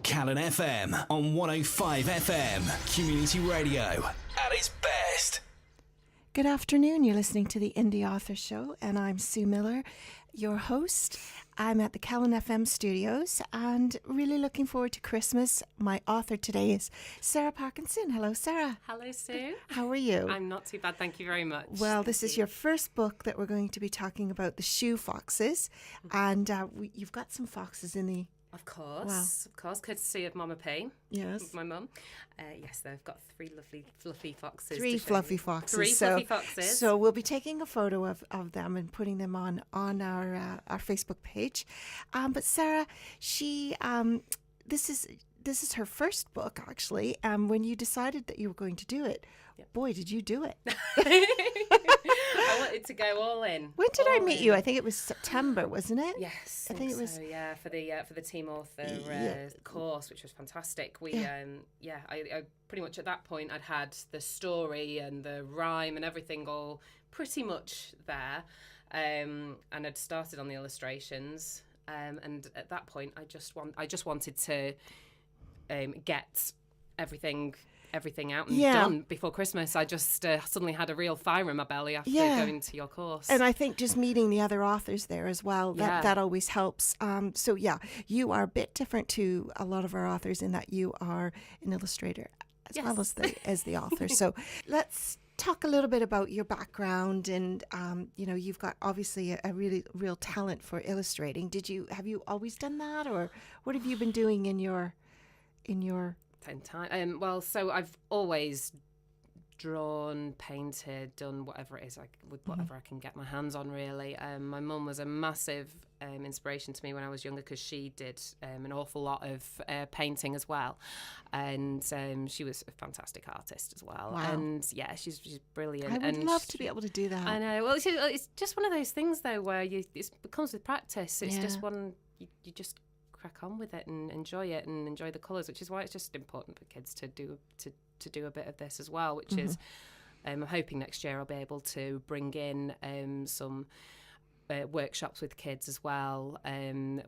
Callan FM on 105 FM. Community radio at its best. Good afternoon. You're listening to the Indie Author Show, and I'm Sue Miller, your host. I'm at the Callan FM studios and really looking forward to Christmas. My author today is Sarah Parkinson. Hello, Sarah. Hello, Sue. How are you? I'm not too bad, thank you very much. Well, this is your first book that we're going to be talking about, The Shoe Foxes, and you've got some foxes in the... Of course, courtesy of Mama P. Yes. My mum. Yes, they've got three lovely, fluffy foxes. Three fluffy foxes. Fluffy foxes. So we'll be taking a photo of them and putting them on our Facebook page. But Sarah, she this is her first book, actually. When you decided that you were going to do it, boy, did you do it. I wanted to go all in. When did I meet you? I think it was September, wasn't it? Yes, I think it was. So, yeah, for the team author course, which was fantastic. I pretty much at that point I'd had the story and the rhyme and everything all pretty much there, and I'd started on the illustrations. And at that point, I just wanted to get everything out and done before Christmas. I just suddenly had a real fire in my belly after going to your course. And I think just meeting the other authors there as well, that always helps. So you are a bit different to a lot of our authors in that you are an illustrator as well as the author. So let's talk a little bit about your background, and you've got obviously a really real talent for illustrating. Have you always done that, or what have you been doing in your time? So I've always drawn, painted, done whatever it is with whatever I can get my hands on, really. My mum was a massive inspiration to me when I was younger, because she did an awful lot of painting as well, and she was a fantastic artist as well. Wow. And she's brilliant. I would love to be able to do that. I know. Well, it's just one of those things though where it comes with practice. It's just one you just crack on with it and enjoy it and enjoy the colours, which is why it's just important for kids to do a bit of this as well, which is I'm hoping next year I'll be able to bring in some workshops with kids as well,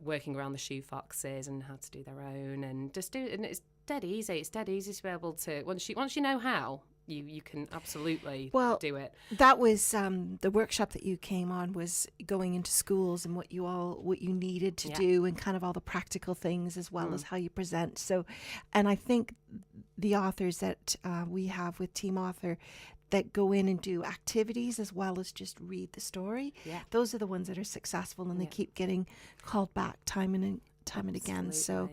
working around the shoe foxes and how to do their own, and just do it. And it's dead easy. It's dead easy to be able to once you know how. You can absolutely do it. That was the workshop that you came on was going into schools and what you needed to do, and kind of all the practical things as well as how you present. So, and I think the authors that we have with Team Author that go in and do activities as well as just read the story, those are the ones that are successful, and they keep getting called back time and again. So,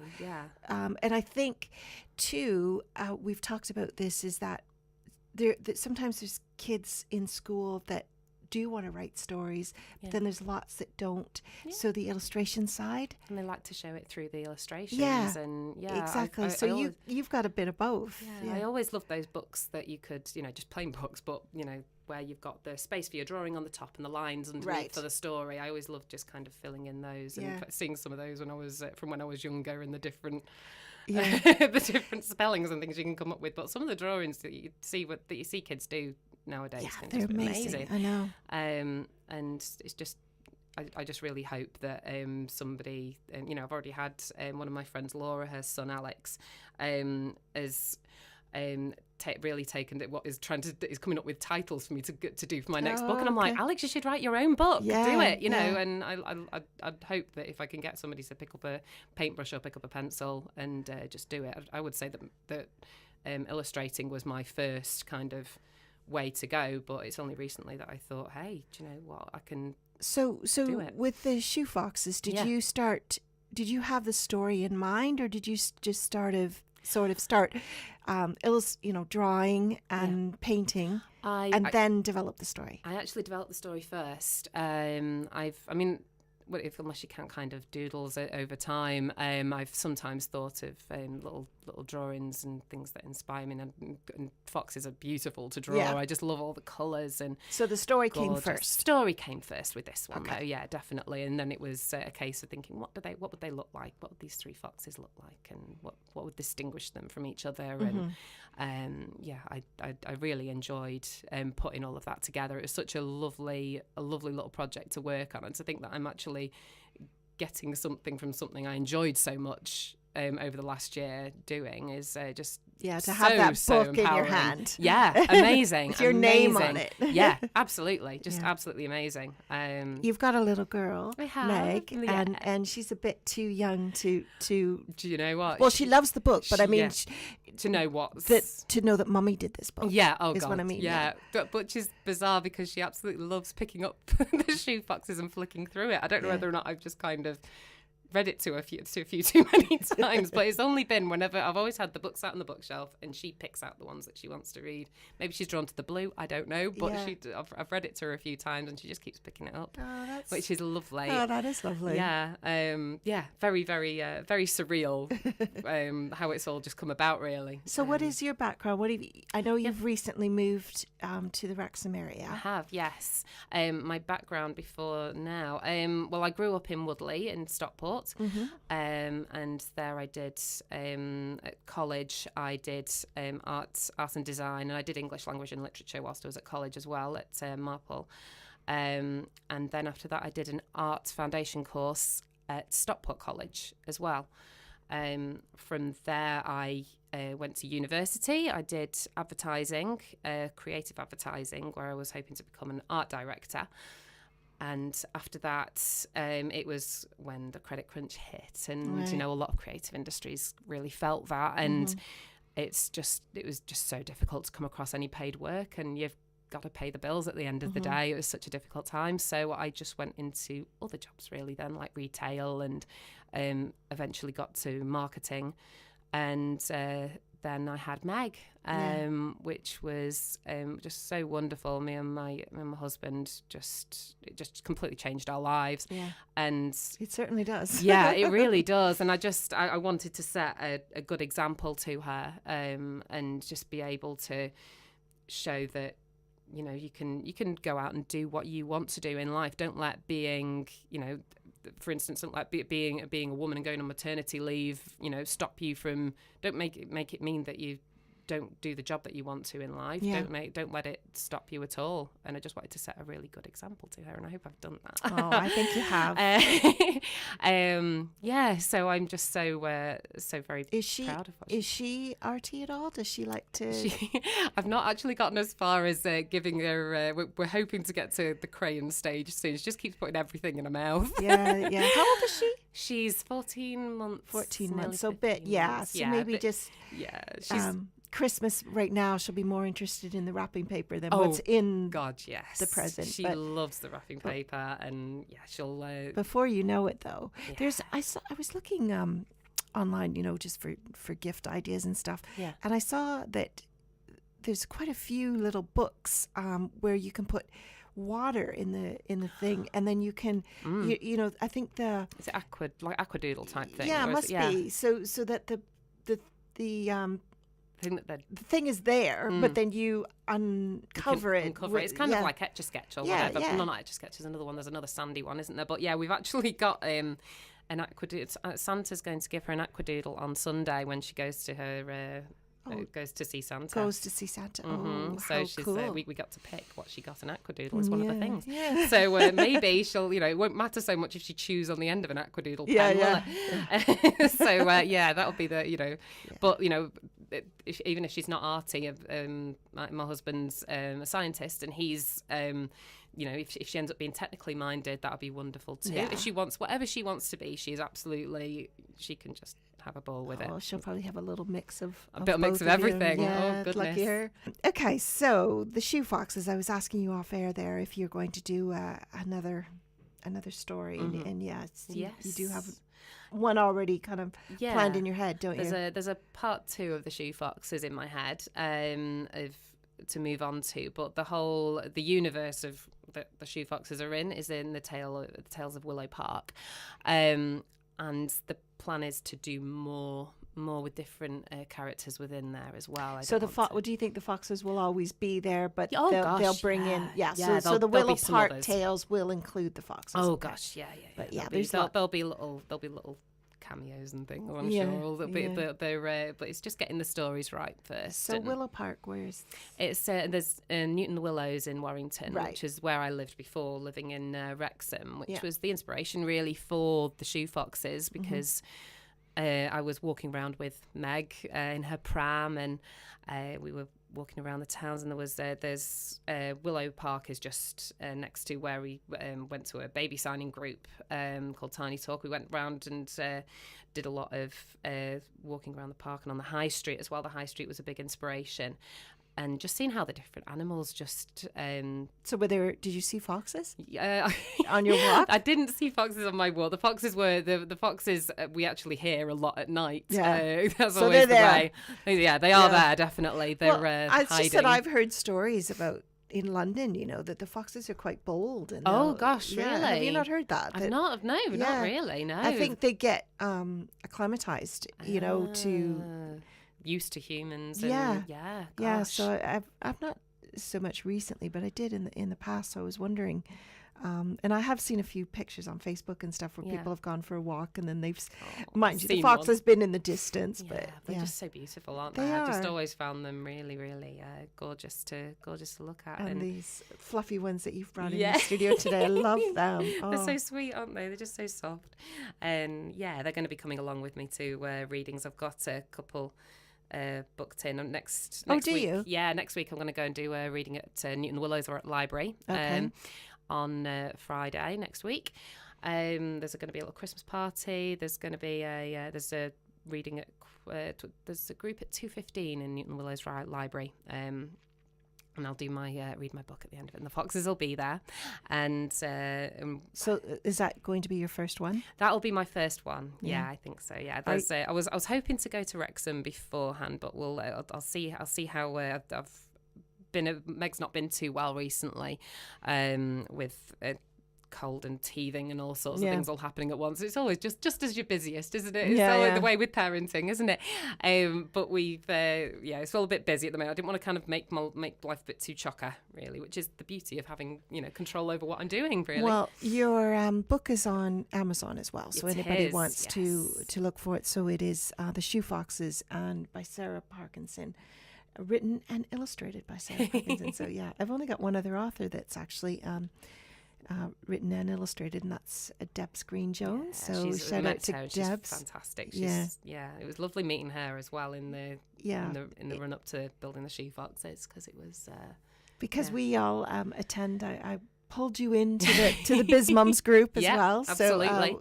and I think too, we've talked about this, is that sometimes there's kids in school that do want to write stories, but then there's lots that don't. So the illustration side, and they like to show it through the illustrations. Exactly. So you've got a bit of both. I always loved those books that you could, just plain books, but where you've got the space for your drawing on the top and the lines underneath for the story. I always loved just kind of filling in those and seeing some of those when I was younger, and the different the different spellings and things you can come up with. But some of the drawings that you see kids do nowadays, they're amazing. I know. And it's just, I just really hope that somebody, I've already had one of my friends, Laura, her son Alex, has really taken it. Is coming up with titles for me to do for my next book, and I'm like, Alex, you should write your own book. Do it, And I'd hope that if I can get somebody to pick up a paintbrush or pick up a pencil and just do it. I would say that illustrating was my first kind of way to go, but it's only recently that I thought, hey, do you know what, I can do it. With the shoe foxes, did you have the story in mind, or did you just start drawing and painting and then develop the story? I actually developed the story first. Unless you count kind of doodles over time, I've sometimes thought of little drawings and things that inspire me, and foxes are beautiful to draw. I just love all the colours. And so the story came first. Story came first with this one, though. Yeah, definitely. And then it was a case of thinking, what would they look like? What would these three foxes look like? And what would distinguish them from each other? And I really enjoyed putting all of that together. It was such a lovely little project to work on, and to think that I'm actually getting something from something I enjoyed so much over the last year doing is just to have so, that so book in your empowering. hand. Yeah, amazing. With your name on it. Yeah, absolutely. Just absolutely amazing. You've got a little girl, I have, Meg, yeah. and she's a bit too young to. Do you know what? Well, she loves the book, but I mean, to know what to know that Mummy did this book. Yeah, is God, what I mean. Yeah, but which is bizarre because she absolutely loves picking up the shoe foxes and flicking through it. I don't know whether or not I've just kind of read it to a few too many times, but it's only been whenever I've always had the books out on the bookshelf and she picks out the ones that she wants to read. Maybe she's drawn to the blue, I don't know, but I've read it to her a few times and she just keeps picking it up, which is lovely. Oh, that is lovely. Yeah, very, very, very surreal how it's all just come about, really. So, what is your background? I know you've recently moved to the Wrexham area. I have, yes. My background before now, well, I grew up in Woodley in Stockport. And there I did at college I did art and design, and I did English language and literature whilst I was at college as well at Marple, and then after that I did an art foundation course at Stockport College as well. From there I went to university. I did advertising, creative advertising, where I was hoping to become an art director. And after that, it was when the credit crunch hit, and you know, a lot of creative industries really felt that, and it was just so difficult to come across any paid work, and you've got to pay the bills at the end of the day. It was such a difficult time, so I just went into other jobs really then, like retail, and eventually got to marketing, and then I had Meg, which was just so wonderful. Me and my husband just completely changed our lives. Yeah. And it certainly does. Yeah, it really does. And I wanted to set a good example to her, and just be able to show that, you know, you can go out and do what you want to do in life. Don't let being, you know, for instance, don't let being a woman and going on maternity leave, you know, stop you from. Don't make it mean that you don't do the job that you want to in life. Yeah. Don't let it stop you at all. And I just wanted to set a really good example to her, and I hope I've done that. Oh, I think you have. Yeah. So I'm just so very proud of her. Is she arty at all? Does she like to? I've not actually gotten as far as giving her. We're hoping to get to the crayon stage soon. She just keeps putting everything in her mouth. Yeah. How old is she? She's 14 months. 14 months. So maybe just. Yeah. She's. Christmas right now, she'll be more interested in the wrapping paper than what's in the present. She loves the wrapping paper, and she'll. Before you know it, though, I was looking online, you know, just for gift ideas and stuff, and I saw that there's quite a few little books where you can put water in the thing, and then you can you know, I think it's aquadoodle type thing. Yeah, it must be so that the thing is there, but then you uncover it. It's kind of like Etch-a-Sketch or whatever. No, not Etch-a-Sketch is another one. There's another sandy one, isn't there? But yeah, we've actually got an aquadoodle. Santa's going to give her an aquadoodle on Sunday when she goes to her. Goes to see Santa. Goes to see Santa. Oh, so how she's cool. We got to pick what she got. An aquadoodle is one of the things. Yeah. So maybe she'll, you know, it won't matter so much if she chews on the end of an aquadoodle pen, will it? So that'll be the, you know, but you know, even if she's not arty, my husband's a scientist, and he's you know, if she ends up being technically minded, that'll be wonderful too. If she wants whatever she wants to be, she can just have a ball with it. She'll probably have a little mix of mix of everything. Yeah, oh goodness. Lucky her. Okay, so the shoe foxes. I was asking you off air there if you're going to do another story, and yes, you do have one already kind of planned in your head, don't you? There's a part 2 of the shoe foxes in my head to move on to, but the universe of the shoe foxes are is in the Tales of Willow Park, and the plan is to do more with different characters within there as well. So do you think the foxes will always be there, but they'll bring in so the Willow Willow Park tales will include the foxes. Oh gosh, yeah. But there'll be little cameos and things, I'm sure. But it's just getting the stories right first. So Willow Park, where's? It's there's Newton the Willows in Warrington, which is where I lived before, living in Wrexham, which was the inspiration really for the shoe foxes, because I was walking around with Meg in her pram, and we were walking around the towns, and there's Willow Park is just next to where we went to a baby signing group called Tiny Talk. We went round and did a lot of walking around the park and on the high street as well. The high street was a big inspiration. And just seeing how the different animals just... So did you see foxes Yeah, on your walk? I didn't see foxes on my walk. The foxes were... The foxes we actually hear a lot at night. Yeah. That's So always they're the way. Yeah, they are there, definitely. They're it's hiding. just that I've heard stories about in London, that the foxes are quite bold. And Oh, gosh, really? Have you not heard that? Not really, no. I think they get acclimatized, to... used to humans. Yeah. Yeah. Yeah, Gosh. so I've not so much recently, but I did in the past. So I was wondering, and I have seen a few pictures on Facebook and stuff where people have gone for a walk and then they've, mind you, the fox has been in the distance, but they're just so beautiful, aren't they? I've just always found them really, really gorgeous to look at. And these fluffy ones that you've brought in the studio today, I love them. Oh. They're so sweet, aren't they? They're just so soft. And they're going to be coming along with me to readings. I've got a couple booked in next do week. you? Yeah, next week I'm going to go and do a reading at Newton Willows Library on Friday next week. There's going to be a little Christmas party. There's going to be there's a reading at there's a group at 2:15 in Newton Willows Library. And I'll do my read my book at the end of it, and the foxes will be there. And so, is that going to be your first one? That'll be my first one. Yeah, I think so. Yeah, there's, I was hoping to go to Wrexham beforehand, but I'll see how I've been. Meg's not been too well recently, with cold and teething and all sorts of things all happening at once. It's always just as you're busiest, isn't it? It's always the way with parenting, isn't it? But we've it's all a bit busy at the moment. I didn't want to kind of make life a bit too chocker, really, which is the beauty of having control over what I'm doing, really. Well, your book is on Amazon as well, so anybody wants to look for it. So it is The Shoe Foxes, and by Sarah Parkinson, written and illustrated by Sarah Parkinson. So I've only got one other author that's actually written and illustrated, and that's Debs Green-Jones. So shout out to Debs. She's fantastic. It was lovely meeting her as well in the run up to building the Shoe Foxes, because it was because we all attend. I pulled you into the Biz Mums group as well. Absolutely.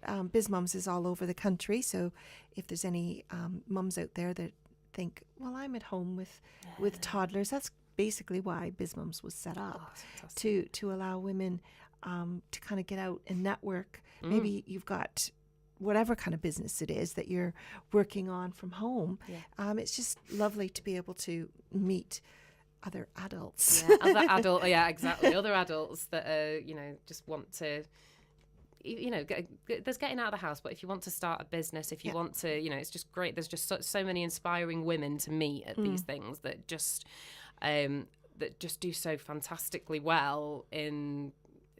So Biz Mums is all over the country. So if there's any mums out there that think, well, I'm at home with toddlers, that's basically why Biz Mums was set up, to allow women to kind of get out and network. Maybe you've got whatever kind of business it is that you're working on from home. It's just lovely to be able to meet other adults. Exactly. Other adults that just want to. There's getting out of the house, but if you want to start a business, if you want to, it's just great. There's just so many inspiring women to meet at these things that just do so fantastically well.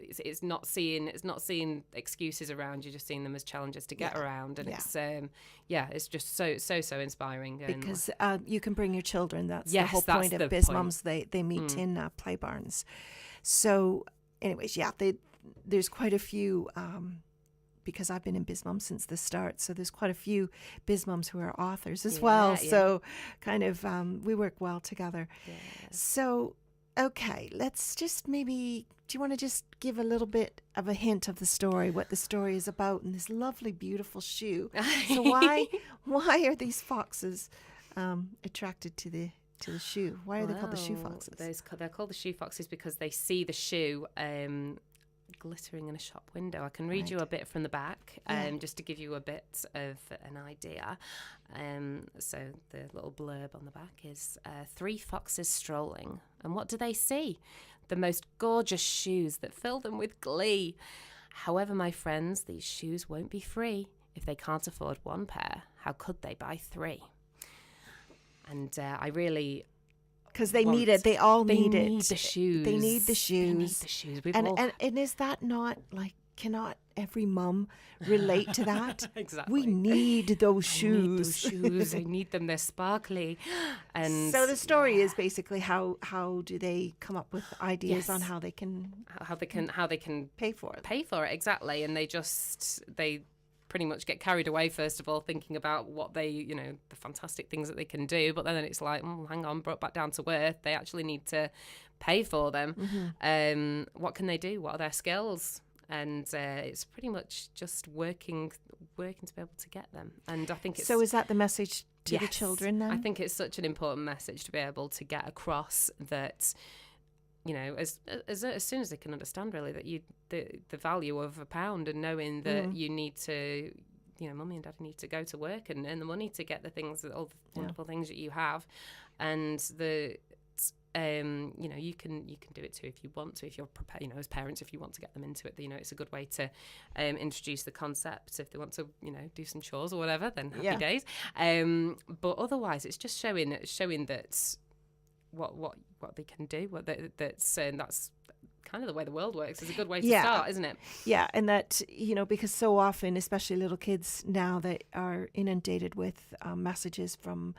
It's not seeing excuses around. You're just seeing them as challenges to get around, and it's just so inspiring. Because you can bring your children. That's the whole point of Biz Mums. They meet in play barns. So, anyways, there's quite a few. Because I've been in Biz Mums since the start, so there's quite a few Biz Mums who are authors as well. So kind of we work well together. So, okay, let's just maybe, do you want to just give a little bit of a hint of the story, what the story is about, and this lovely, beautiful shoe? So why are these foxes attracted to the shoe? Why are they called the shoe foxes? They're called the shoe foxes because they see the shoe glittering in a shop window. I can read you a bit from the back, just to give you a bit of an idea. So the little blurb on the back is 3 foxes strolling, and what do they see? The most gorgeous shoes that fill them with glee. However, my friends, these shoes won't be free. If they can't afford 1 pair, how could they buy 3? And I really... Because they need it. They all need it. They need the shoes. They need the shoes. They need the shoes. And is that not like, cannot every mum relate to that? Exactly. We need those shoes. I need those shoes. I need them. They're sparkly. And so the story is basically how do they come up with ideas on how they can pay for it. Exactly. And they pretty much get carried away, first of all, thinking about what they, the fantastic things that they can do. But then it's like, hang on, brought back down to earth. They actually need to pay for them. What can they do? What are their skills? And it's pretty much just working to be able to get them. And I think it's... So is that the message to the children then? I think it's such an important message to be able to get across that, as soon as they can understand really that the value of £1 and knowing that you need to, mummy and daddy need to go to work and earn the money to get the things, all the wonderful things that you have, and you can do it too if you want to, if you're prepared, as parents, if you want to get them into it, it's a good way to introduce the concept. If they want to, do some chores or whatever, then happy days. But otherwise, it's just showing that what they can do, that's kind of the way the world works. Is a good way to start, isn't it? Yeah, and that, because so often, especially little kids now, that are inundated with messages from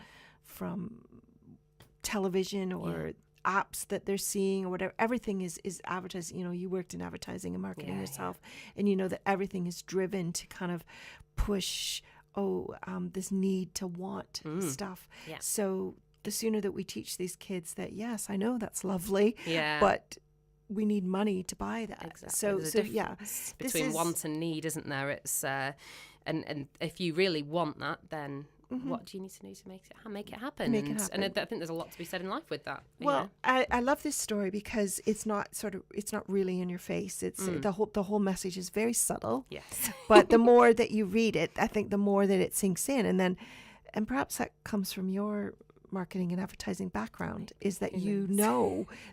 television or apps that they're seeing or whatever. Everything is advertising. You worked in advertising and marketing yourself, and you know that everything is driven to kind of push this need to want stuff. So the sooner that we teach these kids that, yes, I know that's lovely, but we need money to buy that. Exactly. So between want and need, isn't there? It's and if you really want that, then what do you need to do to make it happen? And I think there's a lot to be said in life with that. Well, I love this story because it's not really in your face. It's the whole message is very subtle. Yes. But the more that you read it, I think the more that it sinks in, and perhaps that comes from your marketing and advertising background, is that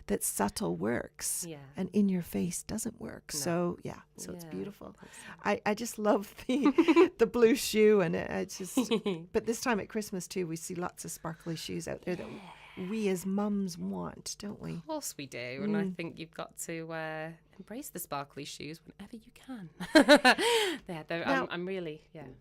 that subtle works and in your face doesn't work. So it's beautiful. I just love the blue shoe, and it's just but this time at Christmas too, we see lots of sparkly shoes out there that we as mums want, don't we? Of course we do. And I think you've got to embrace the sparkly shoes whenever you can. I'm really chuffed.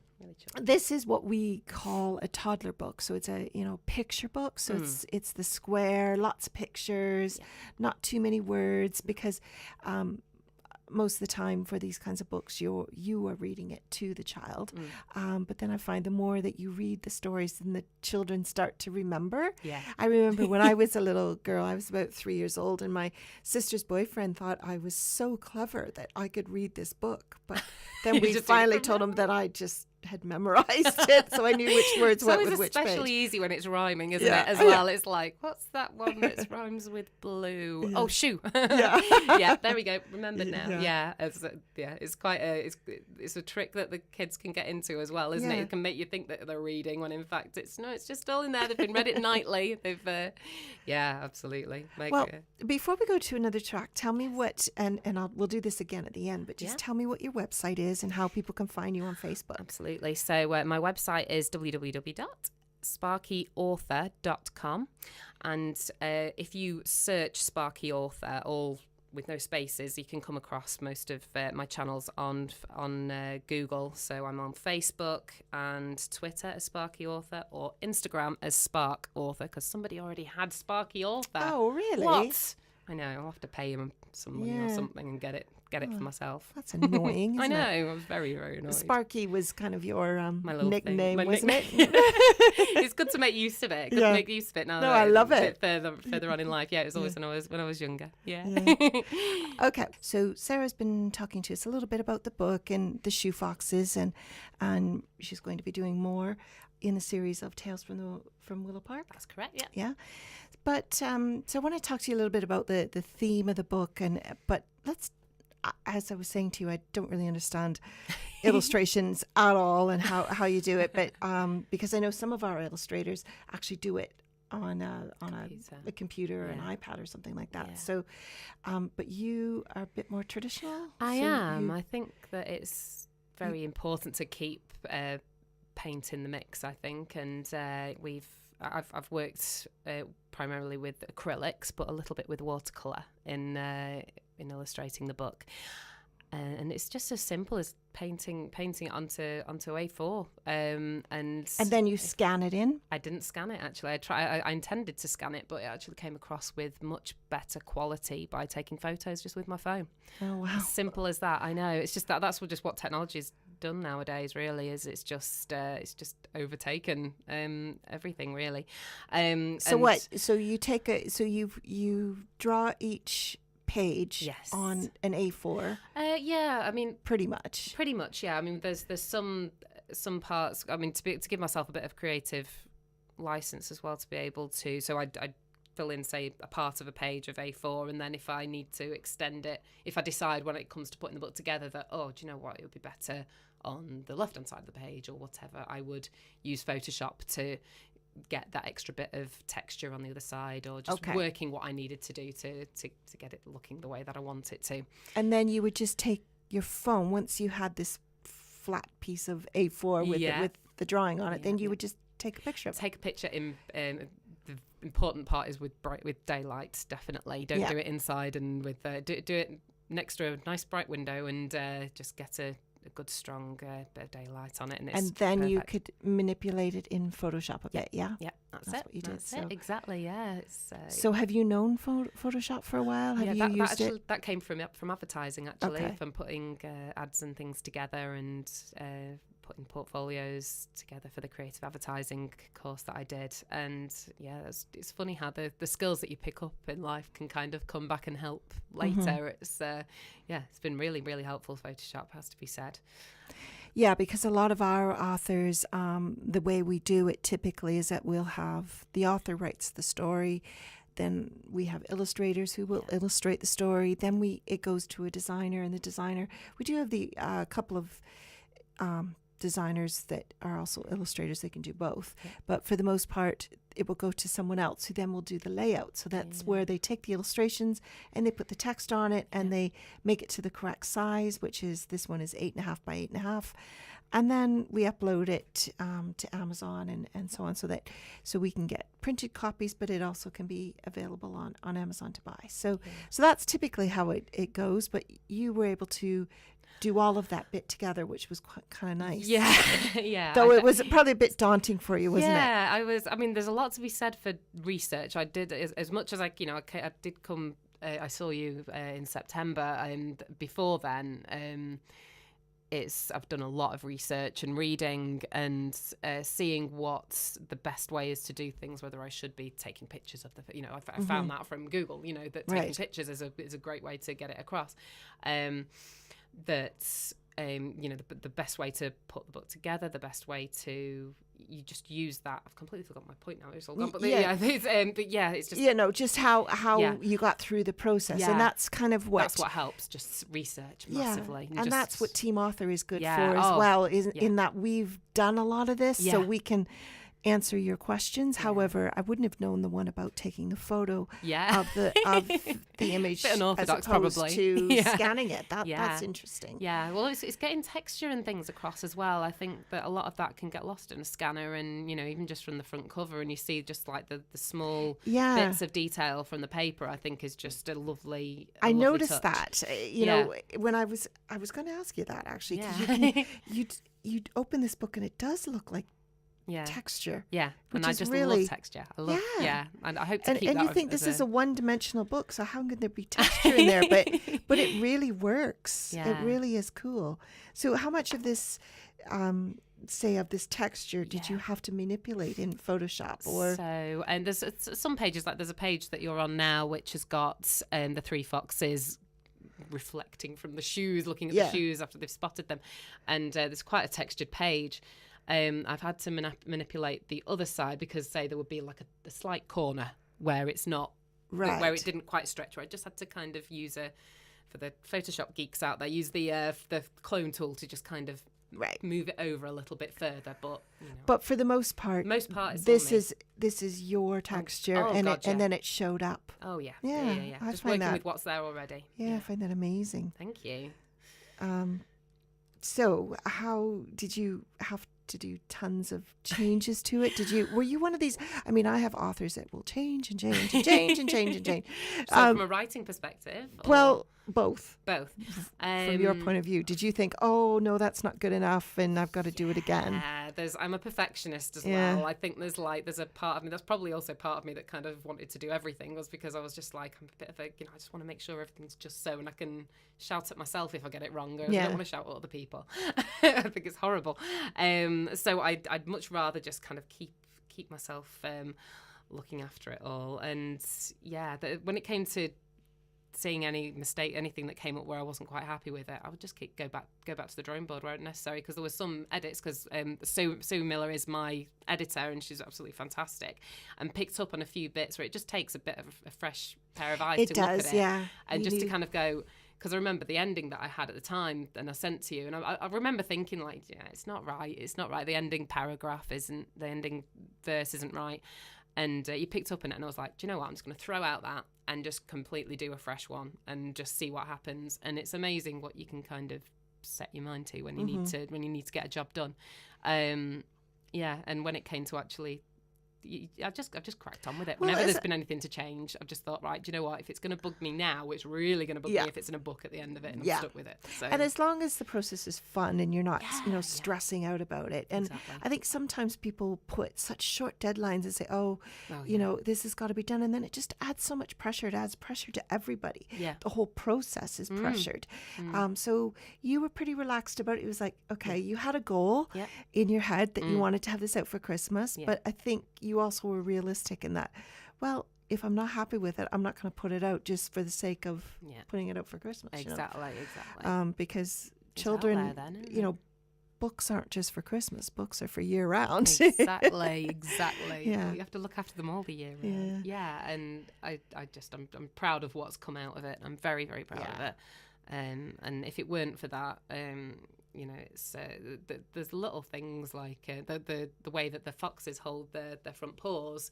This is what we call a toddler book. So it's a picture book. So it's the square, lots of pictures, not too many words, because most of the time for these kinds of books, you are reading it to the child. But then I find the more that you read the stories, then the children start to remember. I remember when I was a little girl, I was about 3 years old, and my sister's boyfriend thought I was so clever that I could read this book. But then we finally told him that I just had memorized it, so I knew which words went with which page. It's especially easy when it's rhyming, isn't it, as well? It's like, what's that one that rhymes with blue? Oh, shoe. There we go. Remembered now. It's quite it's a trick that the kids can get into as well, isn't it? It can make you think that they're reading when in fact it's just all in there. They've been read it nightly. They've absolutely. Before we go to another track, tell me what, and we'll do this again at the end, but just tell me what your website is and how people can find you on Facebook. Absolutely. So my website is www.sparkyauthor.com, and if you search Sparky Author, all with no spaces, you can come across most of my channels on Google. So I'm on Facebook and Twitter as Sparky Author, or Instagram as Spark Author, because somebody already had Sparky Author. Oh, really? What? I know. I'll have to pay him some money or something and get it for myself. That's annoying, isn't it? I know. I was very, very annoyed. Sparky was kind of your my little nickname, wasn't it? It's good to make use of it. Now. No, I love it. Further on in life. Yeah, it was always when I was younger. Yeah. Okay. So Sarah's been talking to us a little bit about the book and the shoe foxes, and she's going to be doing more in the series of Tales from Willow Park. That's correct. Yeah. Yeah. But so I want to talk to you a little bit about the theme of the book, but let's. As I was saying to you, I don't really understand illustrations at all and how you do it, but because I know some of our illustrators actually do it on a computer or an iPad or something like that. So, but you are a bit more traditional. I am. I think that it's very important to keep paint in the mix, I think, and I've worked primarily with acrylics, but a little bit with watercolour in illustrating the book, and it's just as simple as painting it onto A4, and then you scan it in. I didn't scan it actually. I intended to scan it, but it actually came across with much better quality by taking photos just with my phone. Oh wow! As simple as that. I know. It's just that's just what technology's done nowadays. Really, is it's just overtaken everything really. So you take you draw each page Yes. on an A4. Yeah, I mean, pretty much. Yeah. I mean, there's some parts. I mean, to give myself a bit of creative license as well to be able to. So I fill in, say, a part of a page of A4, and then if I need to extend it, if I decide when it comes to putting the book together that, do you know what, it would be better on the left hand side of the page or whatever, I would use Photoshop to get that extra bit of texture on the other side, or just working what I needed to do to get it looking the way that I want it to. And then you would just take your phone, once you had this flat piece of A4 with the drawing on it, then you would just take a picture of it. Take a picture in the important part is with daylight, definitely. Don't do it inside, and with do it next to a nice bright window, and just get a good strong bit of daylight on it, and then perfect. You could manipulate it in Photoshop a bit. Yeah, that's what you did. That's it, exactly. Yeah. It's, so have you known Photoshop for a while? Have you used it? That came from advertising, actually. Okay. From putting ads and things together, and putting portfolios together for the creative advertising course that I did. And it's funny how the skills that you pick up in life can kind of come back and help later. It's it's been really, really helpful. Photoshop, has to be said. Yeah, because a lot of our authors, the way we do it typically is that we'll have the author writes the story, then we have illustrators who will illustrate the story, then it goes to a designer, and the designer, we do have the couple of designers that are also illustrators. They can do both, but for the most part it will go to someone else who then will do the layout. So that's where they take the illustrations and they put the text on it, and they make it to the correct size, which is, this one is 8.5 by 8.5, and then we upload it to Amazon and so on, so we can get printed copies, but it also can be available on Amazon to buy. So that's typically how it goes. But you were able to do all of that bit together, which was kind of nice. Yeah. Though it was probably a bit daunting for you, wasn't it? Yeah, I mean, there's a lot to be said for research. I did as much as I did come. I saw you in September, and before then, I've done a lot of research and reading and seeing what the best way is to do things. Whether I should be taking pictures of I found that from Google. That taking pictures is a great way to get it across. The best way to put the book together, the best way to you just use that. I've completely forgotten my point now. It's all gone. But it's just just how you got through the process, and that's kind of what helps. Just research massively, and that's what Team Author is good for as well. In that we've done a lot of this, so we can answer your questions. However, I wouldn't have known the one about taking a photo of the image bit unorthodox, as opposed probably. to scanning it. That's interesting. Yeah, well, it's getting texture and things across as well. I think that a lot of that can get lost in a scanner, and even just from the front cover, and you see just like the small bits of detail from the paper. I think is just a lovely. I noticed touch. that. When I was going to ask you that actually, because you'd open this book and it does look like texture. Yeah, and I just really love texture. I love, and I hope to keep that. And you think this is a one-dimensional book, so how can there be texture in there? But it really works. Yeah. It really is cool. So how much of this, of this texture, did you have to manipulate in Photoshop? Or and there's some pages, like there's a page that you're on now, which has got the three foxes reflecting from the shoes, looking at the shoes after they've spotted them, and there's quite a textured page. I've had to manipulate the other side because, say, there would be like a slight corner where it's not, where it didn't quite stretch. Where I just had to kind of use for the Photoshop geeks out there, use the clone tool to just kind of move it over a little bit further. But for the most part, this is your texture, and then it showed up. Oh yeah. I just find working with what's there already. I find that amazing. Thank you. So how did you have to do tons of changes to it? Were you one of these? I mean, I have authors that will change and change and change and change and change. So from a writing perspective? Both. Both. From your point of view, did you think, oh no, that's not good enough and I've got to do it again? I'm a perfectionist as well. I think there's a part of me, that's probably also part of me that kind of wanted to do everything, was because I was just like, I'm a bit of a, I just want to make sure everything's just so, and I can shout at myself if I get it wrong, or I don't want to shout at other people. I think it's horrible. So I'd much rather just kind of keep myself looking after it all. And when it came to seeing anything that came up where I wasn't quite happy with it, I would just go back to the drawing board where necessary, because there was some edits, because Sue Miller is my editor and she's absolutely fantastic, and picked up on a few bits where it just takes a bit of a fresh pair of eyes to look at it. And just to kind of go, because I remember the ending that I had at the time and I sent to you, and I remember thinking like, it's not right, the ending paragraph isn't, the ending verse isn't right. And you picked up on it, and I was like, do you know what? I'm just going to throw out that and just completely do a fresh one and just see what happens. And it's amazing what you can kind of set your mind to when you need to get a job done. And when it came to actually, I've just cracked on with it. Whenever there's been anything to change, I've just thought, right, do you know what? If it's going to bug me now, it's really going to bug me if it's in a book at the end of it, and I'm stuck with it. So. And as long as the process is fun and you're not, stressing out about it. And I think sometimes people put such short deadlines and say, this has got to be done. And then it just adds so much pressure. It adds pressure to everybody. Yeah. The whole process is pressured. So you were pretty relaxed about it. It was like, okay, you had a goal in your head that you wanted to have this out for Christmas. But I think you also were realistic in that, well, if I'm not happy with it, I'm not going to put it out just for the sake of putting it out for Christmas. Exactly. Because children, books aren't just for Christmas. Books are for year round. Exactly. Yeah. You have to look after them all the year round. Yeah. And I'm proud of what's come out of it. I'm very, very proud of it. And if it weren't for that, it's there's little things like the way that the foxes hold their front paws.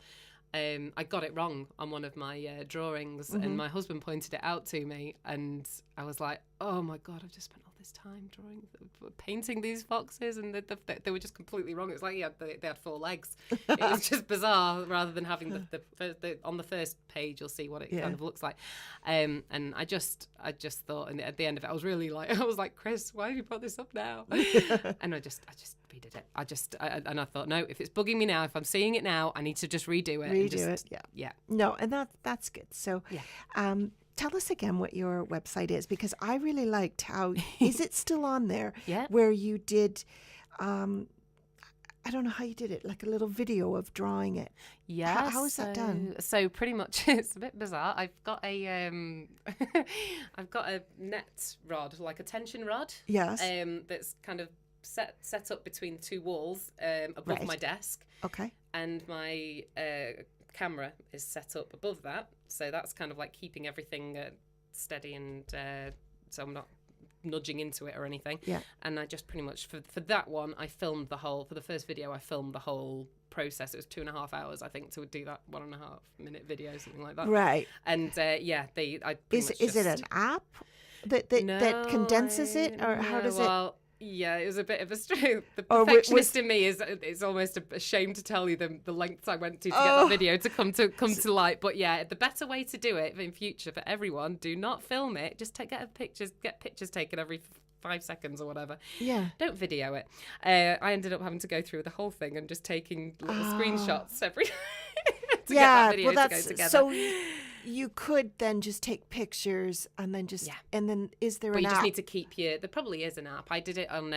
I got it wrong on one of my drawings, and my husband pointed it out to me, and I was like, oh my God, I've just spent all this time painting these foxes, and they were just completely wrong. It was like they had 4 legs. It was just bizarre, rather than having the on the first page you'll see what it kind of looks like. And I just thought, and at the end of it, I was really like, Chris, why have you brought this up now? And I just redid it. And I thought, no, if it's bugging me now, if I'm seeing it now, I need to just redo it. Yeah. No, and that's good. So, tell us again what your website is, because I really liked how, is it still on there? Yeah. Where you did, I don't know how you did it, like a little video of drawing it. Yeah. How is that done? So pretty much, it's a bit bizarre. I've got a net rod, like a tension rod. Yes. That's kind of set up between 2 walls above my desk. Okay. And my camera is set up above that, so that's kind of like keeping everything steady, and so I'm not nudging into it or anything. Yeah. And I just pretty much for that one, I filmed for the first video, I filmed the whole process. It was 2.5 hours, I think, to do that 1.5 minute video, something like that. Right. And is it an app that condenses it, or how does it? Yeah, it was a bit of a strain. The perfectionist in me is almost ashamed to tell you the lengths I went to get that video to come to light. But yeah, the better way to do it in future for everyone: do not film it. Just get pictures taken every 5 seconds or whatever. Yeah. Don't video it. I ended up having to go through the whole thing and just taking little screenshots every to get that video to go together. So you could then just take pictures and then and then is there an app? You just need to keep there probably is an app. I did it on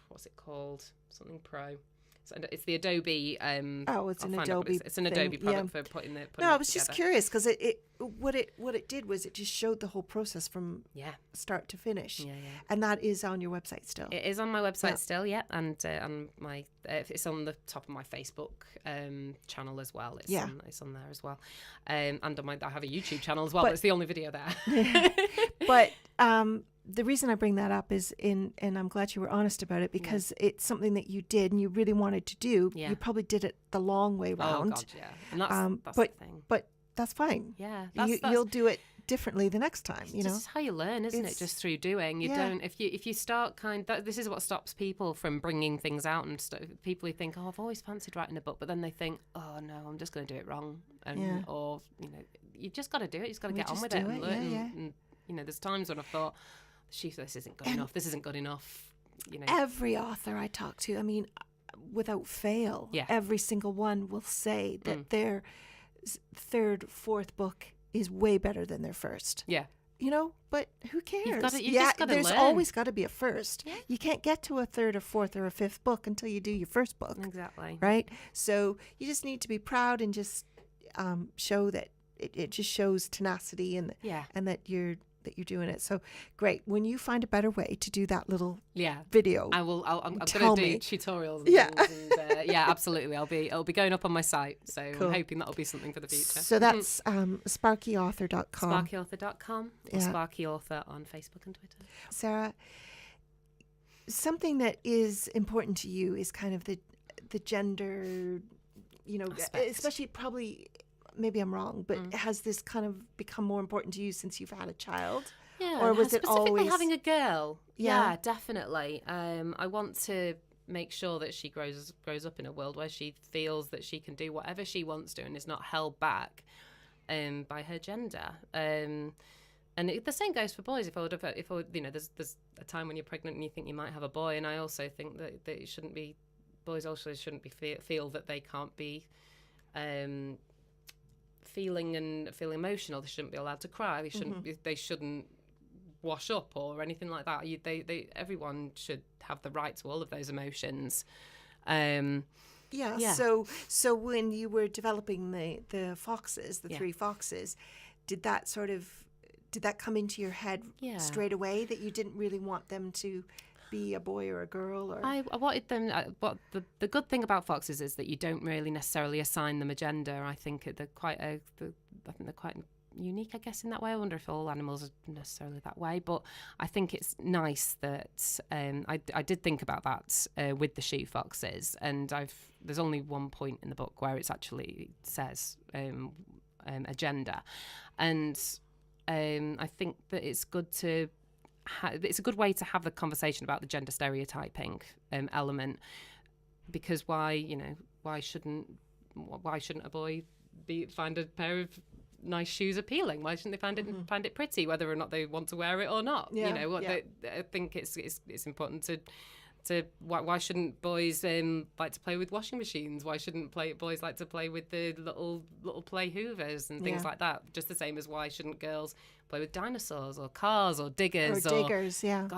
what's it called? Something Pro. So it's the Adobe. It's an Adobe. It's an Adobe product for putting the. No, I was just curious because what it did was it just showed the whole process from start to finish. Yeah. And that is on your website still. It is on my website still, and my it's on the top of my Facebook channel as well. It's on there as well, and on I have a YouTube channel as well. But it's the only video there. But the reason I bring that up is and I'm glad you were honest about it, because it's something that you did and you really wanted to do. Yeah. You probably did it the long way round. Oh God, yeah. And that's the thing. But that's fine. Yeah, you'll do it differently the next time, you know. This is how you learn, isn't it? Just through doing. You don't, if you start this is what stops people from bringing things out and stuff. People who think, oh, I've always fancied writing a book, but then they think, oh no, I'm just going to do it wrong. And, or, you know, you've just got to do it. You've just got to get on with it and learn. And, you know, there's times when I've thought, this isn't good enough. This isn't good enough. You know, every author I talk to, I mean, without fail, every single one will say that their third, fourth book is way better than their first. Yeah. You know, but who cares? You just gotta there's learn. Always got to be a first. Yeah. You can't get to a third or fourth or a fifth book until you do your first book. Exactly. Right? So you just need to be proud and just show that it just shows tenacity and that you're doing it. So great. When you find a better way to do that little video, I'm going to do tutorials. And things and, absolutely. I'll be going up on my site. So cool. I'm hoping that'll be something for the future. So that's sparkyauthor.com. Sparkyauthor.com or Sparky Author on Facebook and Twitter. Sarah, something that is important to you is kind of the gender, you know, aspect. Especially probably, maybe I'm wrong, but has this kind of become more important to you since you've had a child? Yeah, or was it specifically always having a girl? Yeah, definitely. I want to make sure that she grows up in a world where she feels that she can do whatever she wants to and is not held back by her gender. And the same goes for boys. If I you know, there's a time when you're pregnant and you think you might have a boy, and I also think that it shouldn't be, boys also shouldn't be feel that they can't be feeling emotional. They shouldn't be allowed to cry. They shouldn't wash up or anything like that. Everyone should have the right to all of those emotions. So when you were developing the foxes, the three foxes, did that come into your head straight away that you didn't really want them to be a boy or a girl? Or I wanted them. But the good thing about foxes is that you don't really necessarily assign them a gender. I think they're quite unique, I guess, in that way. I wonder if all animals are necessarily that way, but I think it's nice that I did think about that with the she foxes, and there's only one point in the book where it actually says a gender, and I think that it's good to. It's a good way to have the conversation about the gender stereotyping element, because why shouldn't a boy find a pair of nice shoes appealing? Why shouldn't they find it pretty, whether or not they want to wear it or not? I think it's important to why shouldn't boys like to play with washing machines? Why shouldn't boys like to play with the little play hoovers and things like that? Just the same as why shouldn't girls play with dinosaurs or cars or diggers? God,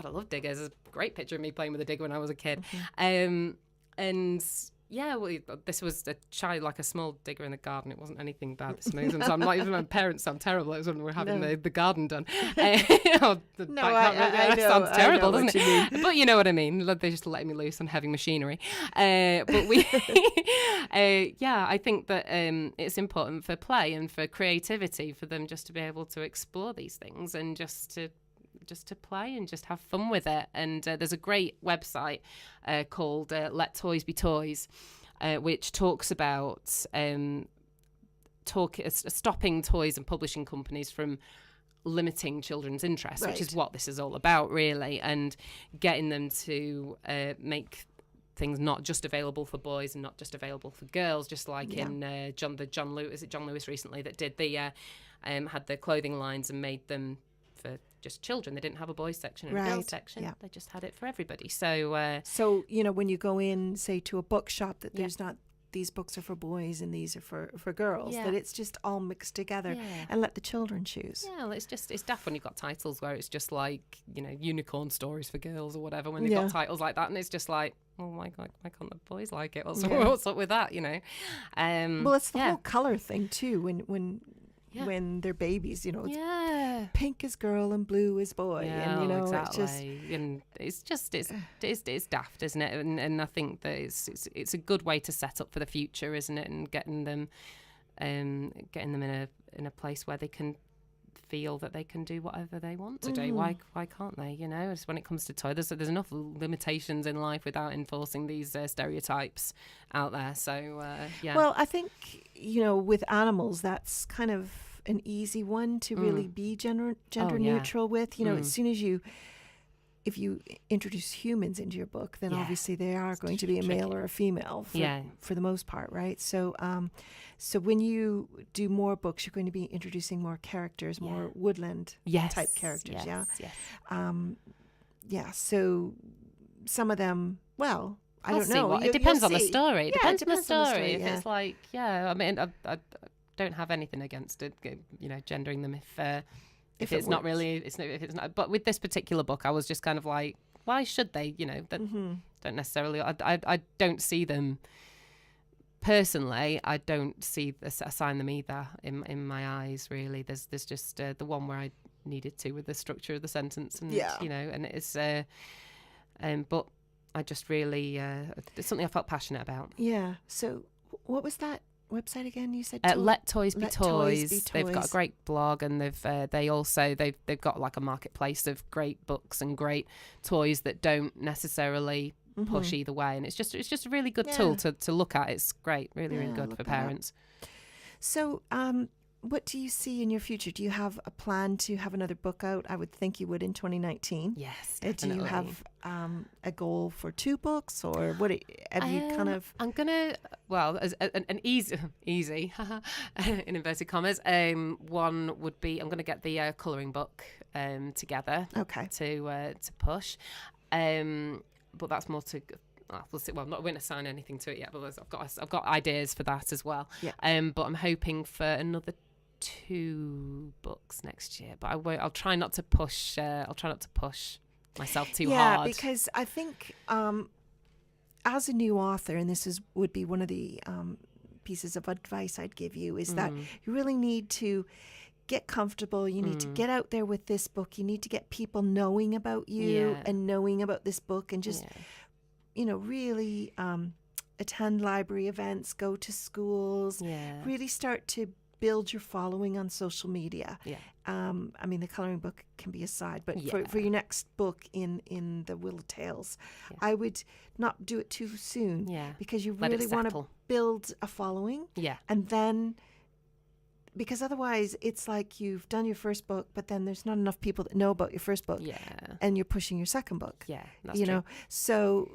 I love diggers. There's a great picture of me playing with a digger when I was a kid. This was a child, like a small digger in the garden. It wasn't anything bad. So I'm not even my parents sound terrible. It was when we were having the garden done. I know. Sounds terrible, I know doesn't it? But you know what I mean. They just letting me loose on heavy machinery. But we, I think that it's important for play and for creativity for them just to be able to explore these things and just to play and just have fun with it. And there's a great website called Let Toys Be Toys, which talks about stopping toys and publishing companies from limiting children's interests, which is what this is all about, really, and getting them to make things not just available for boys and not just available for girls, just like in John Lewis recently that did had the clothing lines and made them for just children. They didn't have a boys section and a girls section. They just had it for everybody. So when you go in, say, to a bookshop, that there's not these books are for boys and these are for girls, that it's just all mixed together and let the children choose. It's daft when you've got titles where it's just like, unicorn stories for girls or whatever, when they've got titles like that, and it's just like, oh my God, why can't the boys like it? What's up with that, well, it's the whole colour thing too, when they're babies, it's pink is girl and blue is boy, and exactly. it's daft, isn't it? And I think that it's a good way to set up for the future, isn't it? And getting them in a place where they can feel that they can do whatever they want to do. Why can't they? Just when it comes to toys, there's enough limitations in life without enforcing these stereotypes out there. So Well, I think with animals, that's kind of an easy one to really be gender neutral with. You know, as soon as if you introduce humans into your book, then obviously they are going to be a male or a female for the most part, right? So so when you do more books, you're going to be introducing more characters, more woodland type characters, so some of them, well, I don't know. It depends on the story. It depends on the story. story. If it's like, I mean, I don't have anything against it, gendering them if it's not really, if it's not. But with this particular book, I was just kind of like, why should they? Don't necessarily. I don't see them personally. I don't assign them either in my eyes. Really, there's just the one where I needed to with the structure of the sentence, and and it's but I just really it's something I felt passionate about. Yeah. So what was that website again? You said Let Toys Be Toys. They've got a great blog, and they've got like a marketplace of great books and great toys that don't necessarily push either way, and it's just a really good tool to look at. It's great, really good for parents. So what do you see in your future? Do you have a plan to have another book out? I would think you would in 2019. Yes, definitely. Do you have a goal for 2 books, or what have you kind of? I'm gonna, as an easy in inverted commas. One would be I'm gonna get the colouring book together. Okay. To push, but that's more to. We'll see. Well, I'm not going to assign anything to it yet, but I've got ideas for that as well. Yeah. But I'm hoping for another 2 books next year. But I won't. I'll try not to push. Myself too hard. Yeah, because I think as a new author, and this would be one of the pieces of advice I'd give you, is that you really need to get comfortable. You need to get out there with this book. You need to get people knowing about you and knowing about this book, and just really attend library events, go to schools, really start to build your following on social media. I mean, the colouring book can be a side, but for your next book in the Willow Tales, I would not do it too soon, because you really want to build a following, and then, because otherwise it's like you've done your first book, but then there's not enough people that know about your first book, and you're pushing your second book. That's true. So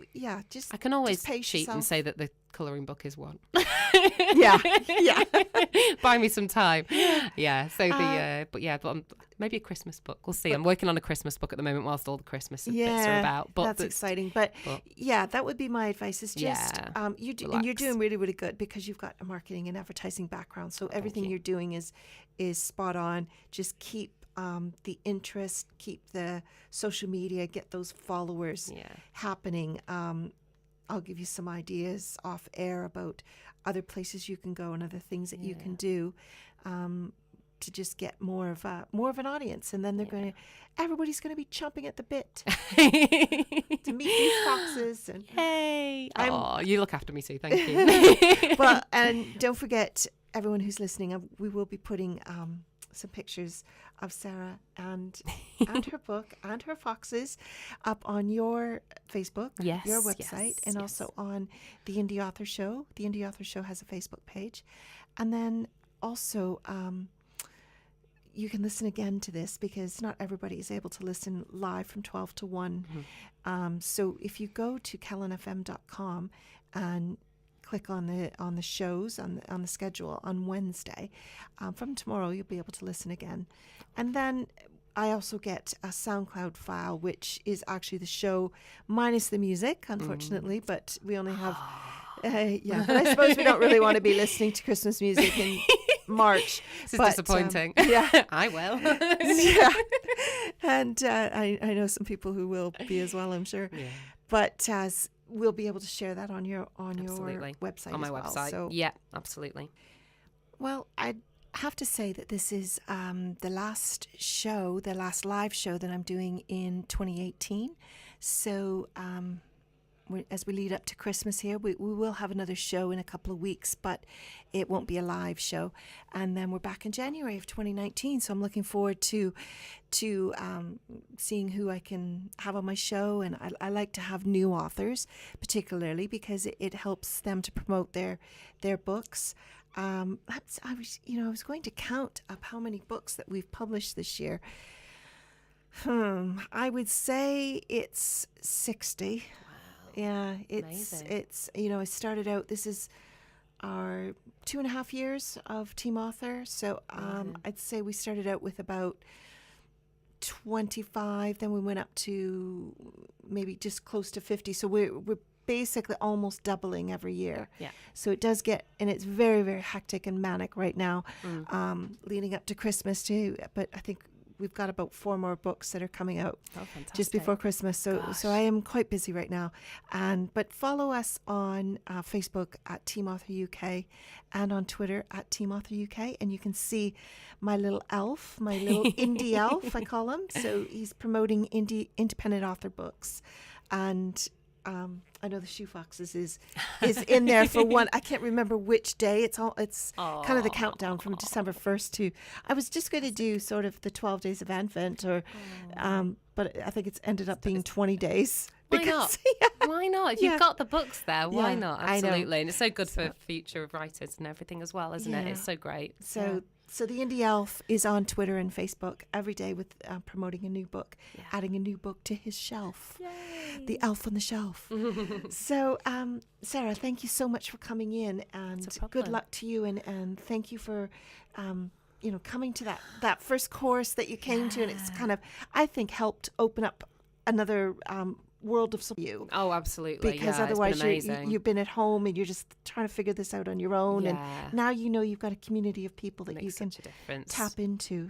just I can always just pace cheat yourself. and say that the colouring book is one. yeah. Buy me some time. But maybe a Christmas book. We'll see. I'm working on a Christmas book at the moment whilst all the Christmas bits are about. But that's exciting. But that would be my advice. Is just and you're doing really, really good, because you've got a marketing and advertising background. So everything you're doing is spot on. Just keep the interest, keep the social media, get those followers happening. I'll give you some ideas off air about other places you can go and other things that you can do to just get more of an audience, and then everybody's going to be chomping at the bit to meet these foxes. And yay! You look after me too. Thank you. Well, and don't forget, everyone who's listening, we will be putting some pictures of Sarah and her book and her foxes up on your Facebook, your website, and also on the Indie Author Show. The Indie Author Show has a Facebook page. And then also you can listen again to this, because not everybody is able to listen live from 12 to 1. So if you go to kellenfm.com and click on the shows on the schedule on Wednesday, from tomorrow you'll be able to listen again. And then I also get a SoundCloud file, which is actually the show minus the music, unfortunately, but we only have but I suppose we don't really want to be listening to Christmas music in March. This is disappointing. I will. And I know some people who will be as well, I'm sure. But we'll be able to share that on your website on my as well. website. So, Absolutely. Well, I'd have to say that this is the last live show that I'm doing in 2018. So as we lead up to Christmas here, we will have another show in a couple of weeks, but it won't be a live show. And then we're back in January of 2019. So I'm looking forward to seeing who I can have on my show. And I like to have new authors, particularly because it helps them to promote their books. I was going to count up how many books that we've published this year. I would say it's 60. Wow. Yeah, Amazing. it's I started out. This is our 2.5 years of Team Author. So I'd say we started out with about 25. Then we went up to maybe just close to 50. So we're basically almost doubling every year. Yeah. So it does get, and it's very, very hectic and manic right now, leading up to Christmas too. But I think we've got about 4 more books that are coming out just before Christmas. So I am quite busy right now. But follow us on Facebook at Team Author UK and on Twitter at Team Author UK. And you can see my little elf, my little indie elf, I call him. So he's promoting independent author books. And I know the Shoe Foxes is in there for one. I can't remember which day. It's kind of the countdown from December 1st to. I was just going to do sort of the 12 days of Advent, but I think it's ended up being 20 days. Why not? Why not? If you've got the books there, why not? Absolutely. And it's so good for future writers and everything as well, isn't it? It's so great. So the Indie Elf is on Twitter and Facebook every day with promoting a new book, adding a new book to his shelf. Yay. The Elf on the Shelf. So, Sarah, thank you so much for coming in, and good luck to you, and thank you for coming to that first course that you came to, and it's kind of, I think, helped open up another world of you. Oh, absolutely. Because otherwise you've been at home and you're just trying to figure this out on your own. And now you've got a community of people that you can tap into.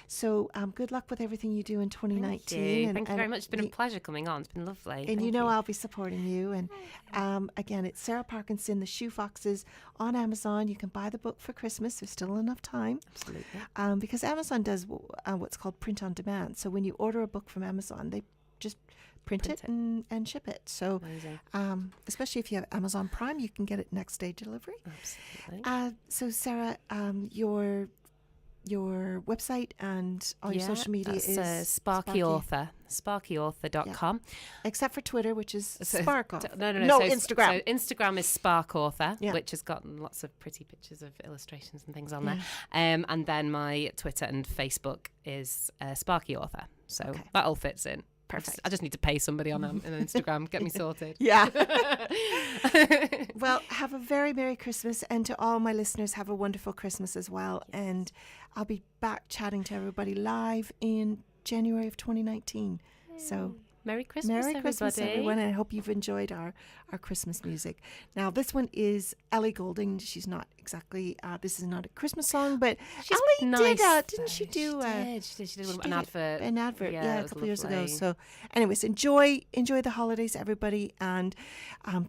So good luck with everything you do in 2019. Thank you very much. It's been a pleasure coming on. It's been lovely. And I'll be supporting you. And again, it's Sarah Parkinson, The Shoe Foxes on Amazon. You can buy the book for Christmas. There's still enough time. Absolutely. Because Amazon does what's called print on demand. So when you order a book from Amazon, they just print it and ship it. So especially if you have Amazon Prime, you can get it next day delivery. Absolutely. So Sarah, your website and all your social media is Sparky Author, sparkyauthor.com. Except for Twitter, which is Spark Author. No, Instagram. So Instagram is Spark Author, which has got lots of pretty pictures of illustrations and things on there. And then my Twitter and Facebook is Sparky Author. So that all fits in. Perfect. I just need to pay somebody on Instagram, get me sorted. Yeah. Well, have a very Merry Christmas, and to all my listeners, have a wonderful Christmas as well. Yes. And I'll be back chatting to everybody live in January of 2019. Yay. So Merry Christmas, Christmas, everyone, and I hope you've enjoyed our Christmas music. Now, this one is Ellie Goulding. She's not exactly, this is not a Christmas song, but she's Ellie nice, didn't she do she did an advert. An advert, a couple of years ago. So anyways, enjoy the holidays, everybody, and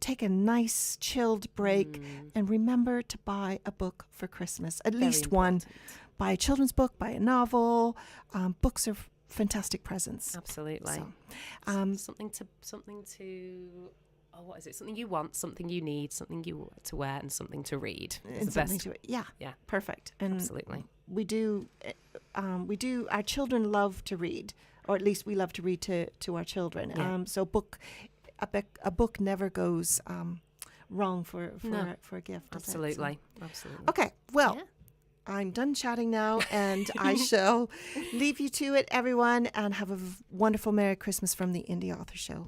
take a nice chilled break, and remember to buy a book for Christmas, at least one. Buy a children's book, buy a novel. Books are fantastic presents. Absolutely. So, something to what is it? Something you want, something you need, something you want to wear, and something to read. And something to perfect. And absolutely. We do. Our children love to read, or at least we love to read to our children. Yeah. So a book never goes wrong for a gift. Absolutely. So. Absolutely. Okay. Well. Yeah. I'm done chatting now, and I shall leave you to it, everyone, and have a wonderful Merry Christmas from the Indie Author Show.